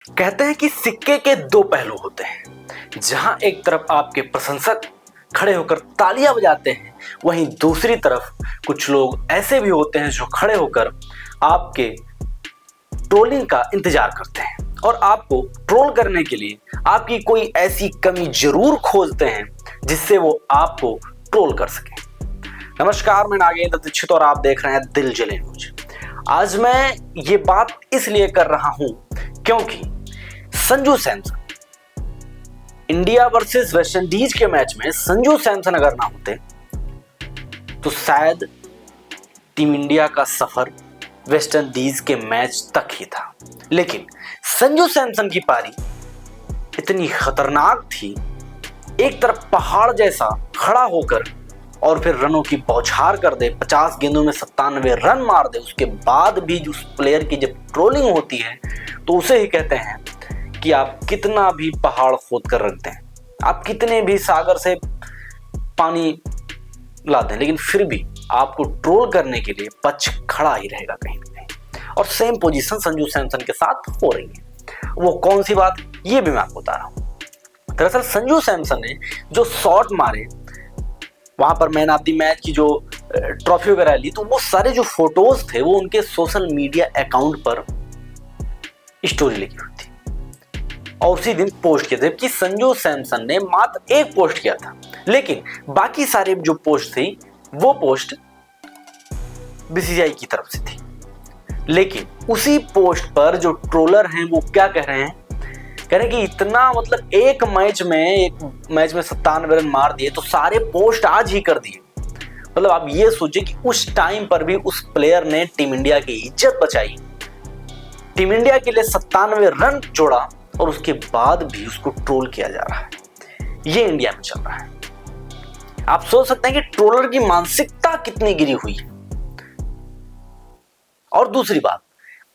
कहते हैं कि सिक्के के दो पहलू होते हैं। जहां एक तरफ आपके प्रशंसक खड़े होकर तालियां बजाते हैं, वहीं दूसरी तरफ कुछ लोग ऐसे भी होते हैं जो खड़े होकर आपके ट्रोलिंग का इंतजार करते हैं और आपको ट्रोल करने के लिए आपकी कोई ऐसी कमी जरूर खोजते हैं जिससे वो आपको ट्रोल कर सके। नमस्कार, मैं नागेंद्र दीक्षित और आप देख रहे हैं दिल जले न्यूज। आज मैं ये बात इसलिए कर रहा हूं क्योंकि Sanju Samson, India versus West Indies के मैच में संजू सैमसन अगर ना होते तो शायद टीम इंडिया का सफर वेस्ट इंडीज के मैच तक ही था। लेकिन संजू सैमसन की पारी इतनी खतरनाक थी, एक तरफ पहाड़ जैसा खड़ा होकर और फिर रनों की बौछार कर दे, 50 गेंदों में 97 रन मार दे, उसके बाद भी उस प्लेयर की जब ट्रोलिंग होती है तो उसे ही कहते हैं कि आप कितना भी पहाड़ खोद कर रख दें, आप कितने भी सागर से पानी ला दें, लेकिन फिर भी आपको ट्रोल करने के लिए पक्ष खड़ा ही रहेगा कहीं ना कहीं। और सेम पोजीशन संजू सैमसन के साथ हो रही है। वो कौन सी बात, ये भी मैं आपको बता रहा हूं। दरअसल संजू सैमसन ने जो शॉट मारे वहां पर मैन ऑफ द मैच की जो ट्रॉफी वगैरह ली, तो वो सारे जो फोटोज थे वो उनके सोशल मीडिया अकाउंट पर स्टोरी लगी हुई थी और उसी दिन पोस्ट किया था। जबकि संजू सैमसन ने मात्र एक पोस्ट किया था, लेकिन बाकी सारे जो पोस्ट थी वो पोस्ट बीसीसीआई की तरफ से थी। लेकिन उसी पोस्ट पर जो ट्रोलर हैं वो क्या कह रहे हैं, कह रहे हैं कि इतना मतलब एक मैच में 97 रन मार दिए तो सारे पोस्ट आज ही कर दिए। मतलब आप ये सोचिए कि उस टाइम पर भी उस प्लेयर ने टीम इंडिया की इज्जत बचाई, टीम इंडिया के लिए 97 रन जोड़ा और उसके बाद भी उसको ट्रोल किया जा रहा है। ये इंडिया में चल रहा है। आप सोच सकते हैं कि ट्रोलर की मानसिकता कितनी गिरी हुई है। और दूसरी बात,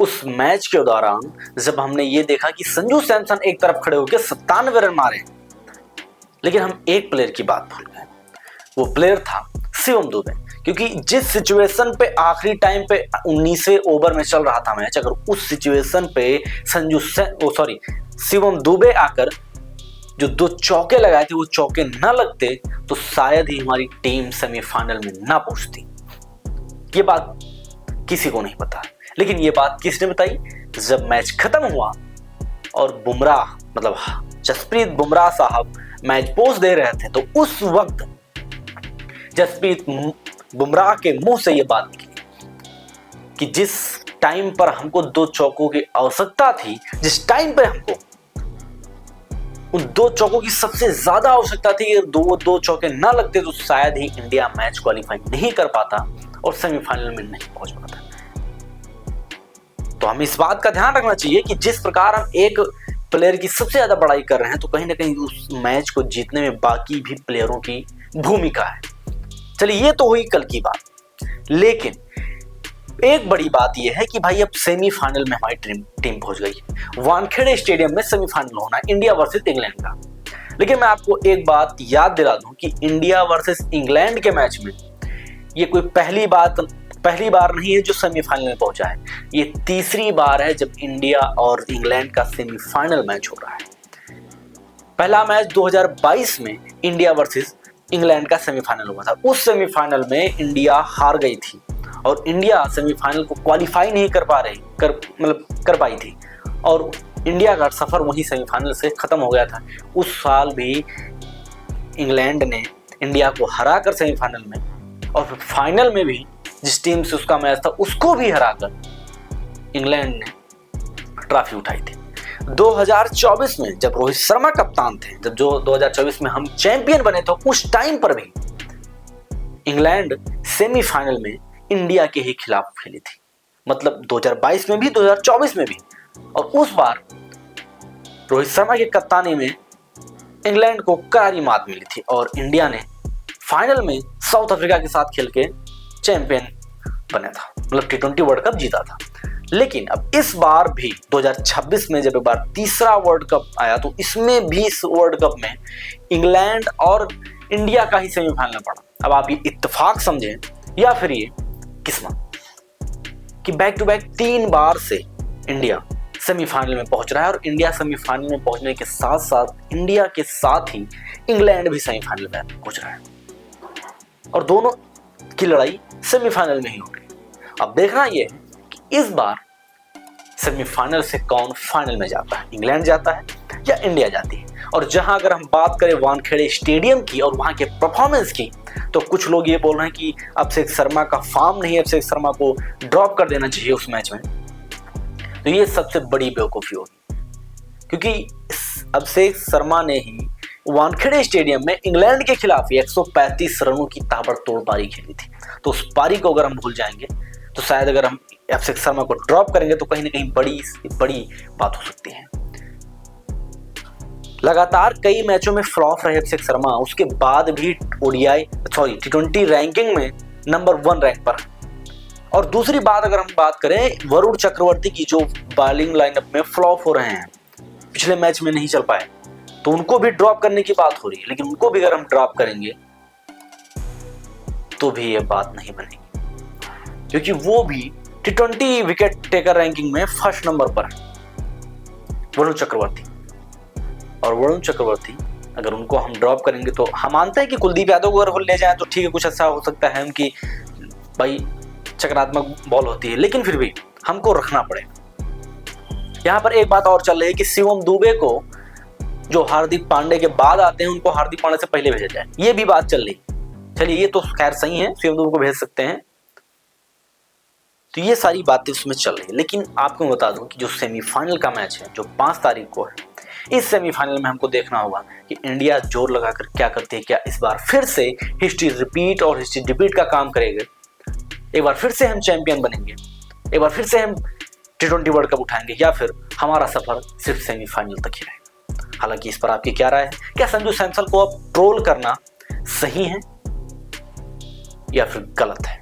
उस मैच के दौरान जब हमने ये देखा कि संजू सैमसन एक तरफ खड़े होकर 97 रन मारे, लेकिन हम एक प्लेयर की बात भूल गए। वो प्लेयर था शिवम दुबे। क्योंकि जिस सिचुएशन पे आखिरी टाइम पे 19वें ओवर में चल रहा था मैच, अगर उस सिचुएशन पे शिवम दुबे आकर जो 2 चौके लगाए थे वो चौके ना लगते तो शायद ही हमारी टीम सेमीफाइनल में ना पहुंचती। ये बात किसी को नहीं पता, लेकिन ये बात किसने बताई, जब मैच खत्म हुआ और बुमराह मतलब जसप्रीत बुमराह साहब मैच पोस्ट दे रहे थे, तो उस वक्त जसप्रीत बुमराह के मुंह से ये बात निकली कि जिस टाइम पर हमको 2 चौकों की आवश्यकता थी, जिस टाइम पे हमको उन 2 चौकों की सबसे ज्यादा आवश्यकता थी, अगर 2 चौके ना लगते तो शायद ही इंडिया मैच क्वालिफाई नहीं कर पाता और सेमीफाइनल में नहीं पहुंच पाता। तो हमें इस बात का ध्यान रखना चाहिए कि जिस प्रकार हम एक प्लेयर की सबसे ज्यादा बड़ाई कर रहे हैं, तो कहीं ना कहीं उस मैच को जीतने में बाकी भी प्लेयरों की भूमिका है। चलिए, ये तो हुई कल की बात, लेकिन एक बड़ी बात यह है कि भाई अब सेमीफाइनल में हमारी टीम पहुंच गई है। वानखेड़े स्टेडियम में सेमीफाइनल होना इंडिया वर्सेस इंग्लैंड का। लेकिन मैं आपको एक बात याद दिला दूं कि इंडिया वर्सेस इंग्लैंड के मैच में ये कोई पहली बार नहीं है जो सेमीफाइनल में पहुंचा है। ये तीसरी बार है जब इंडिया और इंग्लैंड का सेमीफाइनल मैच हो रहा है। पहला मैच 2022 में इंडिया वर्सेस इंग्लैंड का सेमीफाइनल हुआ था। उस सेमीफाइनल में इंडिया हार गई थी और इंडिया सेमीफाइनल को क्वालिफाई नहीं कर पाई थी और इंडिया का सफर वहीं सेमीफाइनल से खत्म हो गया था। उस साल भी इंग्लैंड ने इंडिया को हराकर सेमीफाइनल में और फिर फाइनल में भी जिस टीम से उसका मैच था उसको भी हराकर इंग्लैंड ने ट्रॉफी उठाई थी। 2024 में जब रोहित शर्मा कप्तान थे, जब जो 2024 में हम चैंपियन बने थे, उस टाइम पर भी इंग्लैंड सेमीफाइनल में इंडिया के ही खिलाफ खेली थी। मतलब 2022 में भी, 2024 में भी। और उस बार रोहित शर्मा की कप्तानी में इंग्लैंड को करारी मात मिली थी और इंडिया ने फाइनल में साउथ अफ्रीका के साथ खेल के चैंपियन बना था, मतलब T20 वर्ल्ड कप जीता था। लेकिन अब इस बार भी 2026 में जब एक बार तीसरा वर्ल्ड कप आया, तो इसमें भी इस वर्ल्ड कप में इंग्लैंड और इंडिया का ही सेमीफाइनल पड़ा। अब आप ये इत्तेफाक समझें या फिर ये किस्मत कि बैक टू बैक 3 बार से इंडिया सेमीफाइनल में पहुंच रहा है और इंडिया सेमीफाइनल में पहुंचने के साथ साथ इंडिया के साथ ही इंग्लैंड भी सेमीफाइनल में पहुंच रहा है और दोनों की लड़ाई सेमीफाइनल में ही होगी। अब देखना यह है कि इस बार सेमीफाइनल से कौन फाइनल में जाता है, इंग्लैंड जाता है या इंडिया जाती है। और जहां अगर हम बात करें वानखेड़े स्टेडियम की और वहां के परफॉर्मेंस की, तो कुछ लोग ये बोल रहे हैं कि अभिषेक शर्मा का फॉर्म नहीं है, अभिषेक शर्मा को ड्रॉप कर देना चाहिए उस मैच में। तो ये सबसे बड़ी बेवकूफ़ी होगी, क्योंकि अभिषेक शर्मा ने ही वानखेड़े स्टेडियम में इंग्लैंड के खिलाफ ही 135 रनों की ताबड़तोड़ पारी खेली थी। तो उस पारी को अगर हम भूल जाएंगे तो शायद अगर हम अभिषेक शर्मा को ड्रॉप करेंगे तो कहीं ना कहीं बड़ी बात हो सकती है। लगातार कई मैचों में फ्लॉप रहे अभिषेक शर्मा, उसके बाद भी T20 रैंकिंग में नंबर 1 रैंक पर। और दूसरी बात अगर हम बात करें वरुण चक्रवर्ती की, जो बॉलिंग लाइनअप में फ्लॉप हो रहे हैं, पिछले मैच में नहीं चल पाए, तो उनको भी ड्रॉप करने की बात हो रही है। लेकिन उनको भी अगर हम ड्रॉप करेंगे तो भी ये बात नहीं बनेगी, क्योंकि वो भी T20 विकेट टेकर रैंकिंग में फर्स्ट नंबर पर वरुण चक्रवर्ती। और वरुण चक्रवर्ती अगर उनको हम ड्रॉप करेंगे तो हम मानते हैं कि कुलदीप यादव को अगर ले जाए तो ठीक है, कुछ अच्छा हो सकता है, उनकी भाई सकारात्मक बॉल होती है, लेकिन फिर भी हमको रखना पड़ेगा। यहाँ पर एक बात और चल रही है कि शिवम दुबे को जो हार्दिक पांडे के बाद आते हैं उनको हार्दिक पांडे से पहले भेजा जाए, ये भी बात चल रही। चलिए ये तो खैर सही है, शिवम दुबे को भेज सकते हैं, तो ये सारी बातें उसमें चल रही है। लेकिन आपको बता दूं कि जो सेमीफाइनल का मैच है जो 5 तारीख को है, इस सेमीफाइनल में हमको देखना होगा कि इंडिया जोर लगाकर क्या करती है, क्या इस बार फिर से हिस्ट्री रिपीट का काम करेगा, एक बार फिर से हम चैंपियन बनेंगे, एक बार फिर से हम T20 वर्ल्ड कप उठाएंगे, या फिर हमारा सफर सिर्फ सेमीफाइनल तक ही रहेगा। हालांकि इस पर आपकी क्या राय है, क्या संजू सैमसन को अब ट्रोल करना सही है या फिर गलत है,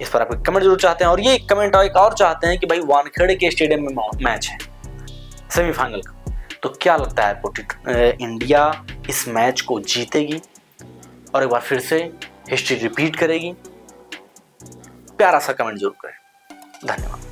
इस पर आप कमेंट जरूर चाहते हैं। और ये कमेंट एक और चाहते हैं कि भाई वानखेड़े के स्टेडियम में मैच है सेमीफाइनल का, तो क्या लगता है आपको इंडिया इस मैच को जीतेगी और एक बार फिर से हिस्ट्री रिपीट करेगी? प्यारा सा कमेंट जरूर करें। धन्यवाद।